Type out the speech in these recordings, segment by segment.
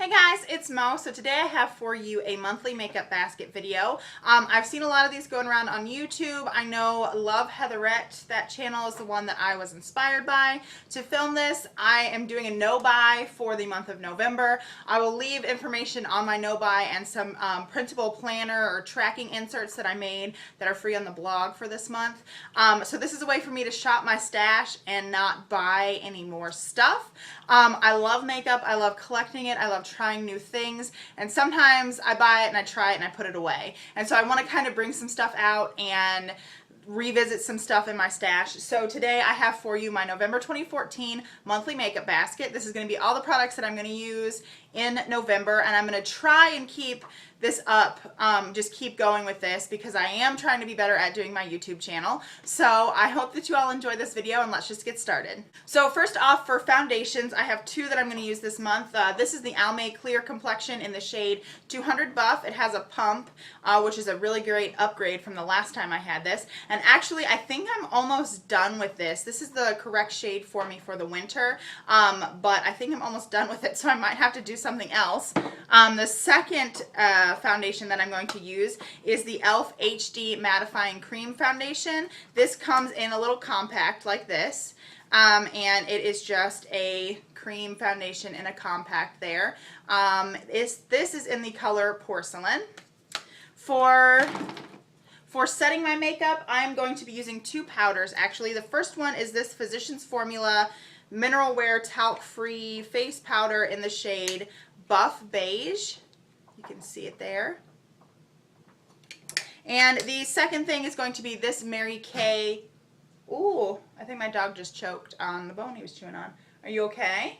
Hey guys, it's Mo. So today I have for you a monthly makeup basket video. I've seen a lot of these going around on YouTube. I know Love Heatherette, that channel is the one that I was inspired by to film this. I am doing a no-buy for the month of November. I will leave information on my no-buy and some printable planner or tracking inserts that I made that are free on the blog for this month. So this is a way for me to shop my stash and not buy any more stuff. I love makeup. I love collecting it. I love trying new things, and sometimes I buy it and I try it and I put it away, and so I want to kind of bring some stuff out and revisit some stuff in my stash. So today I have for you my November 2014 monthly makeup basket. This is going to be all the products that I'm going to use in November, and I'm going to try and keep this up, just keep going with this because I am trying to be better at doing my YouTube channel. So I hope that you all enjoy this video, and let's just get started. So first off, for foundations, I have two that I'm going to use this month. This is the Almay Clear Complexion in the shade 200 Buff. It has a pump, which is a really great upgrade from the last time I had this. And actually, I think I'm almost done with this. This is the correct shade for me for the winter, but I think I'm almost done with it, so I might have to do something else. The second foundation that I'm going to use is the e.l.f. HD Mattifying Cream Foundation. This comes in a little compact like this, and it is just a cream foundation in a compact there. This is in the color Porcelain. For setting my makeup, I'm going to be using two powders. Actually, the first one is this Physicians Formula Mineral Wear Talc-Free Face Powder in the shade Buff Beige. You can see it there. And the second thing is going to be this Mary Kay. Ooh, I think my dog just choked on the bone he was chewing on. Are you okay?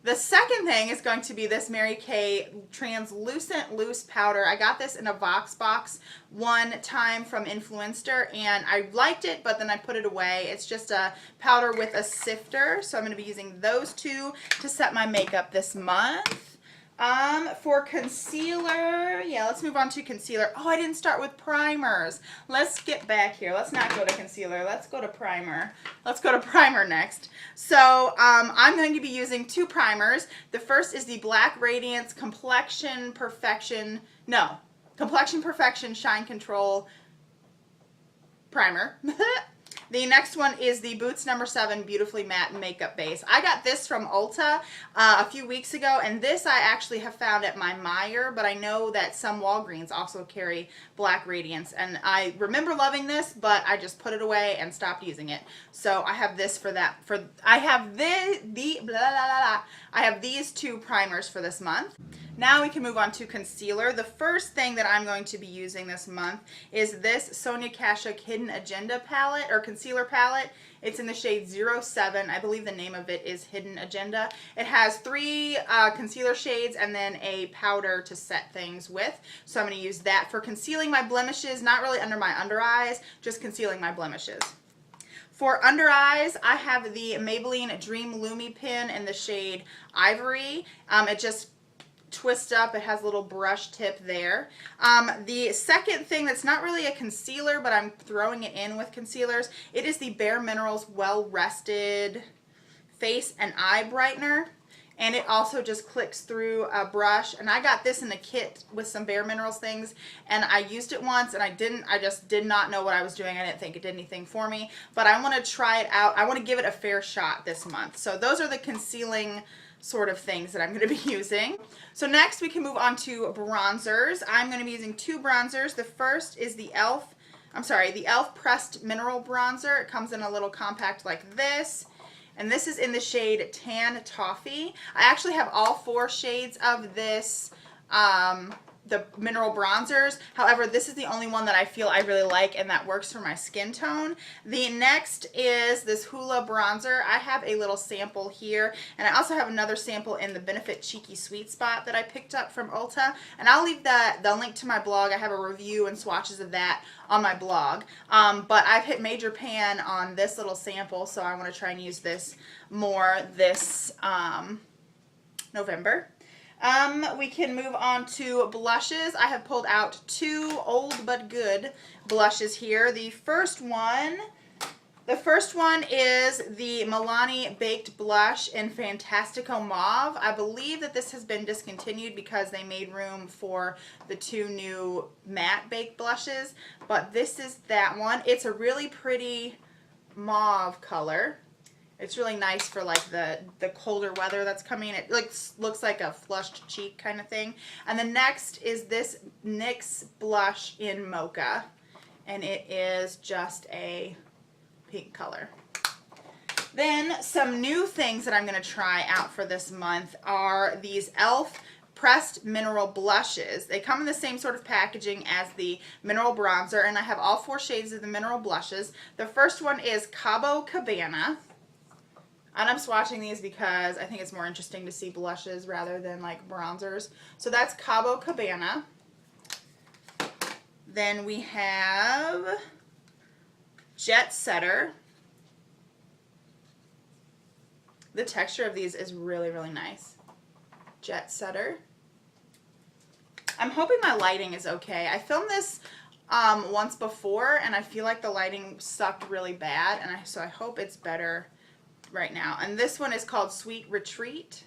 The second thing is going to be this Mary Kay Translucent Loose Powder. I got this in a Vox box one time from Influenster, and I liked it, but then I put it away. It's just a powder with a sifter, so I'm going to be using those two to set my makeup this month. For concealer, yeah, let's move on to concealer. Oh, I didn't start with primers. Let's get back here. Let's not go to concealer. Let's go to primer. Let's go to primer next. So, I'm going to be using two primers. The first is the Black Radiance Complexion Perfection Shine Control Primer. The next one is the Boots No. 7 Beautifully Matte Makeup Base. I got this from Ulta a few weeks ago, and this I actually have found at my Meijer, but I know that some Walgreens also carry Black Radiance, and I remember loving this, but I just put it away and stopped using it. So I have this for that. I have I have these two primers for this month. Now we can move on to concealer. The first thing that I'm going to be using this month is this Sonia Kashuk Hidden Agenda palette, or concealer palette. It's in the shade 07. I believe the name of it is Hidden Agenda. It has three concealer shades and then a powder to set things with. So I'm going to use that for concealing my blemishes, not really under my under eyes, just concealing my blemishes. For under eyes, I have the Maybelline Dream Lumi Pen in the shade Ivory. It just twist up. It has a little brush tip there. The second thing that's not really a concealer, but I'm throwing it in with concealers, it is the Bare Minerals Well Rested Face and Eye Brightener. And it also just clicks through a brush. And I got this in a kit with some Bare Minerals things, and I used it once and I just did not know what I was doing. I didn't think it did anything for me, but I want to try it out. I want to give it a fair shot this month. So those are the concealing sort of things that I'm going to be using. So next we can move on to bronzers. I'm going to be using two bronzers. The first is the e.l.f. Pressed Mineral Bronzer. It comes in a little compact like this. And this is in the shade Tan Toffee. I actually have all four shades of this, the mineral bronzers. However, this is the only one that I feel I really like and that works for my skin tone. The next is this Hoola bronzer. I have a little sample here, and I also have another sample in the Benefit Cheeky Sweet Spot that I picked up from Ulta, and I'll leave the link to my blog. I have a review and swatches of that on my blog, but I've hit major pan on this little sample, so I want to try and use this more this November. We can move on to blushes. I have pulled out two old but good blushes here. The first one The first one is the Milani Baked Blush in Fantastico Mauve. I believe that this has been discontinued because they made room for the 2 new matte baked blushes, but this is that one. It's a really pretty mauve color. It's really nice for like the colder weather that's coming. It looks like a flushed cheek kind of thing. And the next is this NYX blush in Mocha, and it is just a pink color. Then some new things that I'm going to try out for this month are these e.l.f. pressed mineral blushes. They come in the same sort of packaging as the mineral bronzer, and I have all 4 shades of the mineral blushes. The first one is Cabo Cabana, and I'm swatching these because I think it's more interesting to see blushes rather than like bronzers. So that's Cabo Cabana. Then we have Jet Setter. The texture of these is really, really nice. Jet Setter. I'm hoping my lighting is okay. I filmed this once before, and I feel like the lighting sucked really bad, and so I hope it's better right now. And this one is called Sweet Retreat.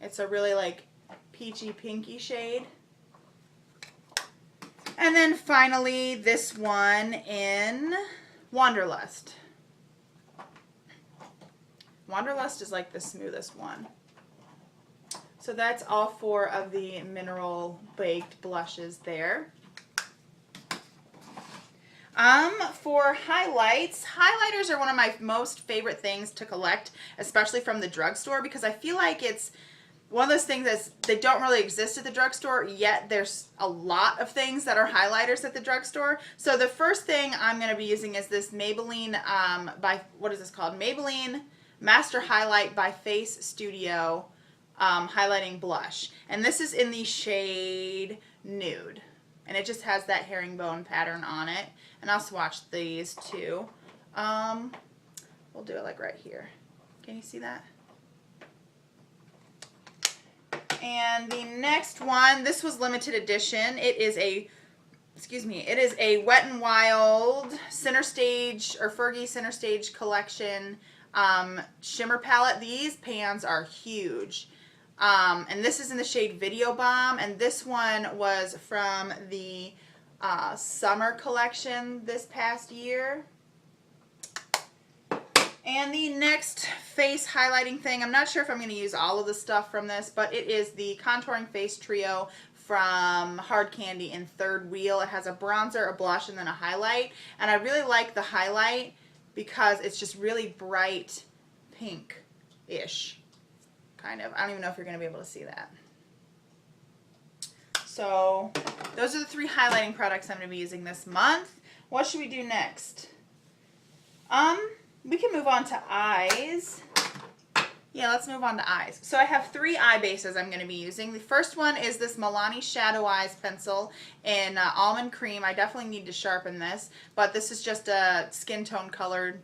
It's a really like peachy pinky shade. And then finally this one in Wanderlust. Wanderlust is like the smoothest one. So that's all 4 of the mineral baked blushes there. For highlights, highlighters are one of my most favorite things to collect, especially from the drugstore, because I feel like it's one of those things that they don't really exist at the drugstore, yet there's a lot of things that are highlighters at the drugstore. So the first thing I'm going to be using is this Maybelline, what is this called? Maybelline Master Highlight by Face Studio highlighting blush. And this is in the shade Nude. And it just has that herringbone pattern on it. And I'll swatch these too. We'll do it like right here. Can you see that? And the next one, this was limited edition. It is a, it is a Wet n Wild Center Stage, or Fergie Center Stage Collection shimmer palette. These pans are huge. And this is in the shade Video Bomb, and this one was from the summer collection this past year. And the next face highlighting thing, I'm not sure if I'm going to use all of the stuff from this, but it is the Contouring Face Trio from Hard Candy in Third Wheel. It has a bronzer, a blush, and then a highlight. And I really like the highlight because it's just really bright pink-ish. Kind of. I don't even know if you're going to be able to see that. So those are the 3 highlighting products I'm going to be using this month. What should we do next? We can move on to eyes. Yeah, let's move on to eyes. So I have 3 eye bases I'm going to be using. The first one is this Milani Shadow Eyes pencil in Almond Cream. I definitely need to sharpen this, but this is just a skin tone colored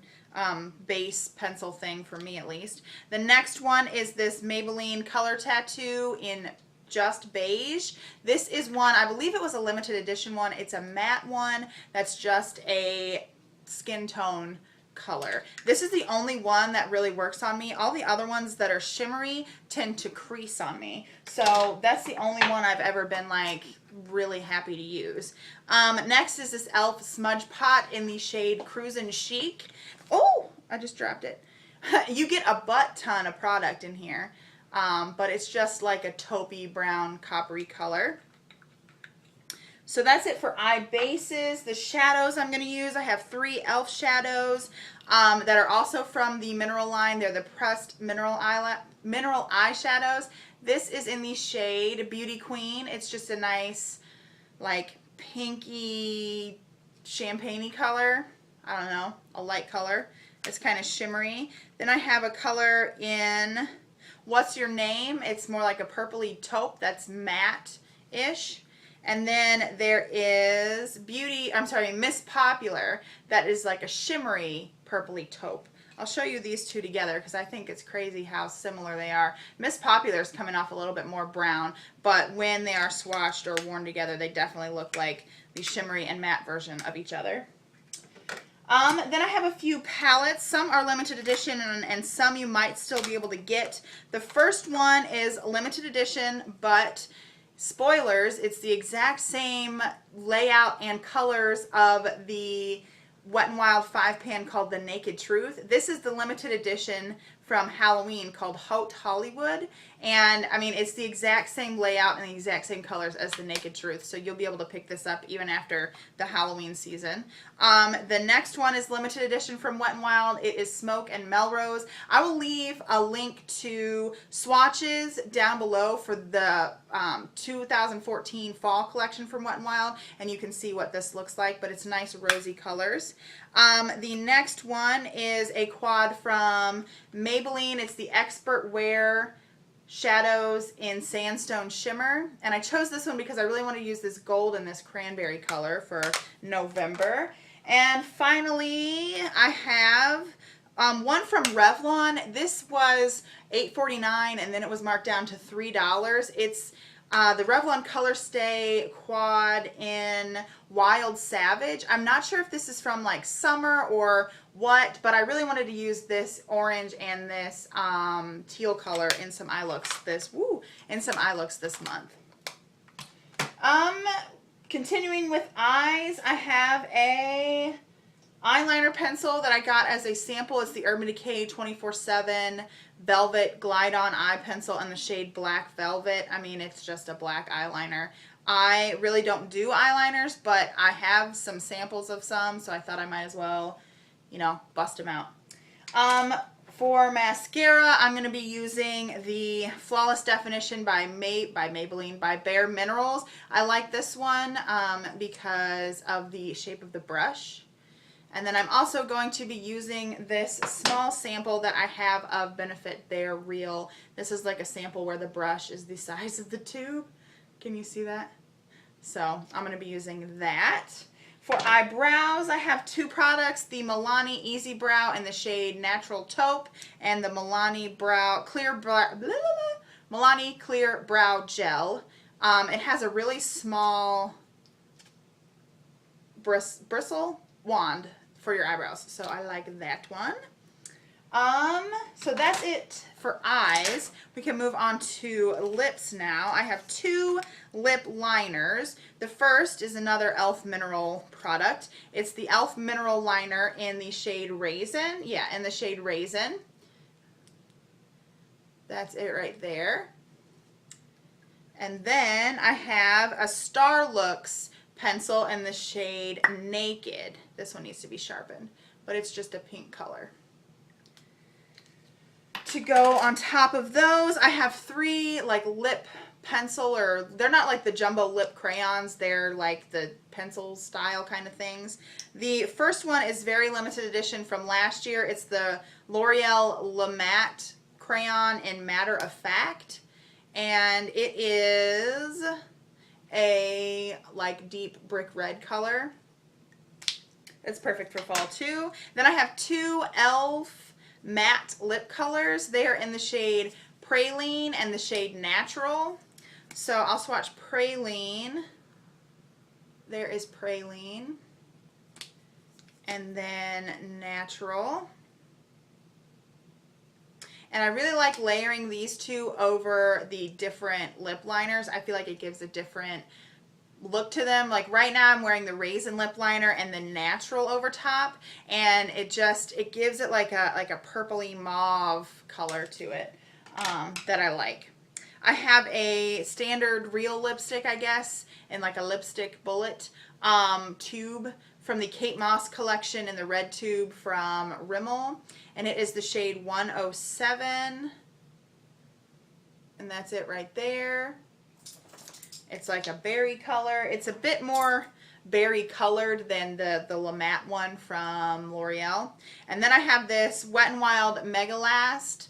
base pencil thing for me at least. The next one is this Maybelline Color Tattoo in Just Beige. This is one, I believe it was a limited edition one. It's a matte one that's just a skin tone color. This is the only one that really works on me. All the other ones that are shimmery tend to crease on me. So that's the only one I've ever been like really happy to use. Next is this e.l.f. Smudge Pot in the shade Cruisin' Chic. Oh, I just dropped it. You get a butt ton of product in here, but it's just like a taupey brown coppery color. So that's it for eye bases. The shadows I'm going to use, I have 3 e.l.f. shadows that are also from the Mineral line. They're the pressed mineral eye shadows. This is in the shade Beauty Queen. It's just a nice, like, pinky, champagne-y color. I don't know, a light color. It's kind of shimmery. Then I have a color in What's Your Name? It's more like a purpley taupe that's matte-ish. And then there is Miss Popular, that is like a shimmery purpley taupe. I'll show you these 2 together because I think it's crazy how similar they are. Miss Popular is coming off a little bit more brown, but when they are swatched or worn together, they definitely look like the shimmery and matte version of each other. Then I have a few palettes. Some are limited edition and some you might still be able to get. The first one is limited edition, but spoilers, it's the exact same layout and colors of the Wet n Wild 5-pan called The Naked Truth. This is the limited edition from Halloween called Haute Hollywood. And I mean, it's the exact same layout and the exact same colors as The Naked Truth. So you'll be able to pick this up even after the Halloween season. The next one is limited edition from Wet n Wild. It is Smoke and Melrose. I will leave a link to swatches down below for the 2014 fall collection from Wet n Wild. And you can see what this looks like, but it's nice rosy colors. The next one is a quad from Maybelline. It's the Expert Wear Shadows in Sandstone Shimmer. And I chose this one because I really want to use this gold and this cranberry color for November. And finally, I have one from Revlon. This was $8.49 and then it was marked down to $3. It's the Revlon Color Stay Quad in Wild Savage. I'm not sure if this is from like summer or what, but I really wanted to use this orange and this teal color in some eye looks this month. Continuing with eyes, I have a eyeliner pencil that I got as a sample. It's the Urban Decay 24/7 Velvet Glide On Eye Pencil in the shade Black Velvet. I mean, it's just a black eyeliner. I really don't do eyeliners, but I have some samples of some, so I thought I might as well, you know, bust them out. For mascara, I'm going to be using the Flawless Definition by Maybelline by Bare Minerals. I like this one because of the shape of the brush. And then I'm also going to be using this small sample that I have of Benefit Bare Real. This is like a sample where the brush is the size of the tube. Can you see that? So I'm going to be using that. For eyebrows, I have two products, the Milani Easy Brow in the shade Natural Taupe and the Milani Clear Brow Gel. It has a really small bristle wand for your eyebrows, so I like that one. So that's it for eyes. We can move on to lips now. I have two lip liners. The first is another e.l.f. Mineral product. It's the e.l.f. Mineral Liner in the shade Raisin. Yeah, in the shade Raisin. That's it right there. And then I have a Starlooks pencil in the shade Naked. This one needs to be sharpened, but it's just a pink color. To go on top of those, I have three like lip pencil, or they're not like the jumbo lip crayons, they're like the pencil style kind of things. The first one is very limited edition from last year. It's the L'Oreal Le Matte crayon in Matter of Fact, and it is a like deep brick red color. It's perfect for fall too. Then I have two e.l.f. matte lip colors. They are in the shade Praline and the shade Natural. So I'll swatch Praline. There is Praline. And then Natural. And I really like layering these two over the different lip liners. I feel like it gives a different look to them. Like right now I'm wearing the Raisin lip liner and the Natural over top, and it gives it like a purpley mauve color to it that I like. I have a standard real lipstick, I guess, in like a lipstick bullet tube from the Kate Moss collection in the red tube from Rimmel, and it is the shade 107, and that's it right there. It's like a berry color. It's a bit more berry colored than the La Matte one from L'Oreal. And then I have this Wet n Wild Mega Last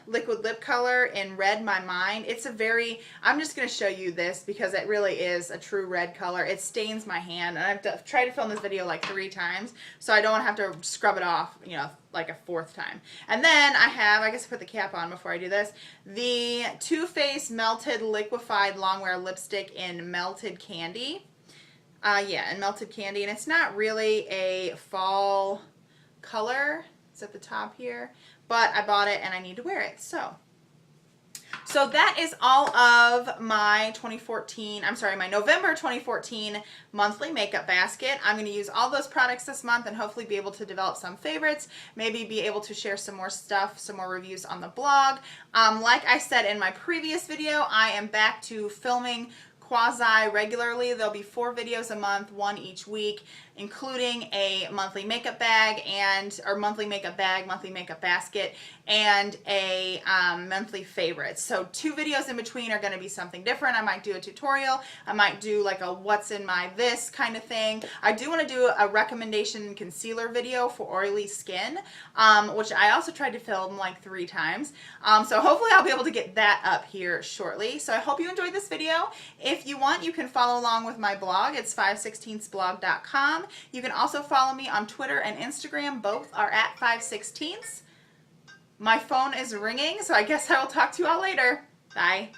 liquid lip color in Red My Mind. It's a very, I'm just going to show you this because it really is a true red color. It stains my hand, and I've tried to film this video like 3 times, so I don't have to scrub it off, you know, like a 4th time. And then I have, I guess I put the cap on before I do this, the Too Faced Melted Liquefied Longwear Lipstick in Melted Candy. Yeah, and melted candy. And it's not really a fall color. It's at the top here. But I bought it and I need to wear it. So that is all of my my November 2014 monthly makeup basket. I'm going to use all those products this month and hopefully be able to develop some favorites, maybe be able to share some more stuff, some more reviews on the blog. Like I said in my previous video, I am back to filming quasi regularly. There'll be 4 videos a month, 1 each week, including a monthly makeup bag monthly makeup basket, and a monthly favorites. So 2 videos in between are going to be something different. I might do a tutorial. I might do like a what's in my this kind of thing. I do want to do a recommendation concealer video for oily skin, which I also tried to film like 3 times. So hopefully I'll be able to get that up here shortly. So I hope you enjoyed this video. If you want, you can follow along with my blog. It's 516thsblog.com. You can also follow me on Twitter and Instagram. Both are at 516ths. My phone is ringing, so I guess I will talk to you all later. Bye.